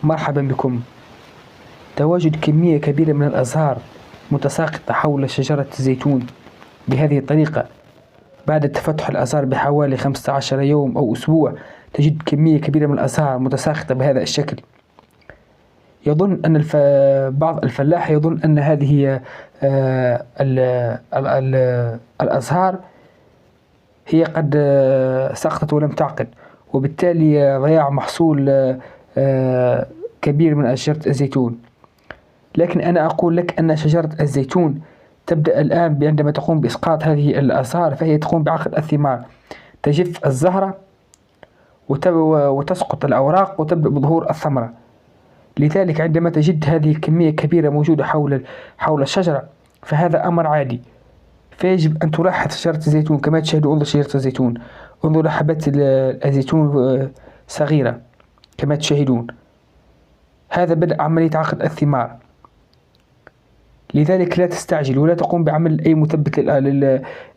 مرحبا بكم. تواجد كمية كبيرة من الأزهار متساقطة حول شجرة الزيتون بهذه الطريقة. بعد تفتح الأزهار بحوالي 15 يوم أو أسبوع تجد كمية كبيرة من الأزهار متساقطة بهذا الشكل. يظن أن بعض الفلاح يظن أن هذه هي الأزهار هي قد سقطت ولم تعقد، وبالتالي ضياع محصول كبير من شجرة الزيتون. لكن أنا أقول لك أن شجرة الزيتون تبدأ الآن عندما تقوم بإسقاط هذه الآثار فهي تقوم بعقد الثمار، تجف الزهرة وتسقط الأوراق وتبدأ بظهور الثمرة. لذلك عندما تجد هذه الكمية كبيرة موجودة حول الشجرة فهذا أمر عادي، فيجب أن تلاحظ شجرة الزيتون كما تشاهدون. انظر شجرة الزيتون، انظر حبات الزيتون صغيرة كما تشاهدون. هذا بدأ عملية عقد الثمار. لذلك لا تستعجل ولا تقوم بعمل أي مثبت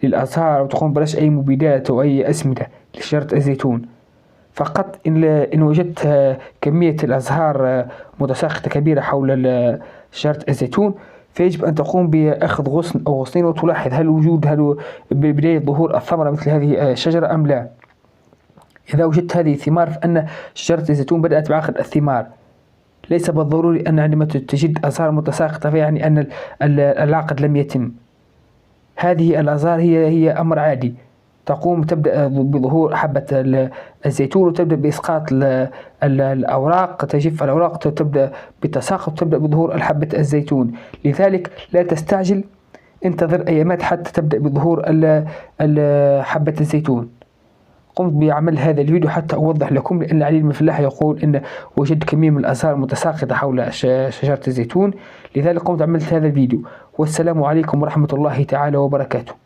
للأزهار أو تقوم برش أي مبيدات أو أي أسمدة لشجرة الزيتون. فقط إن وجدت كمية الأزهار متساقطة كبيرة حول شجرة الزيتون فيجب أن تقوم بأخذ غصن أو غصنين وتلاحظ هل بداية ظهور الثمرة مثل هذه الشجرة أم لا. إذا وجدت هذه الثمار فإن شجرة الزيتون بدأت بعقد الثمار. ليس بالضروري أن عندما تجد أزهار متساقطة فيعني أن العقد لم يتم. هذه الأزهار هي أمر عادي، تبدأ بظهور حبة الزيتون وتبدأ بإسقاط الأوراق، تجف الأوراق تبدأ بالتساقط وتبدأ بظهور حبة الزيتون. لذلك لا تستعجل، انتظر أيامات حتى تبدأ بظهور حبة الزيتون. قمت بعمل هذا الفيديو حتى أوضح لكم، لأن العديد من الفلاحة يقول إن وجد كمية من الآثار متساقطة حول شجرة الزيتون. لذلك قمت عملت هذا الفيديو، والسلام عليكم ورحمة الله تعالى وبركاته.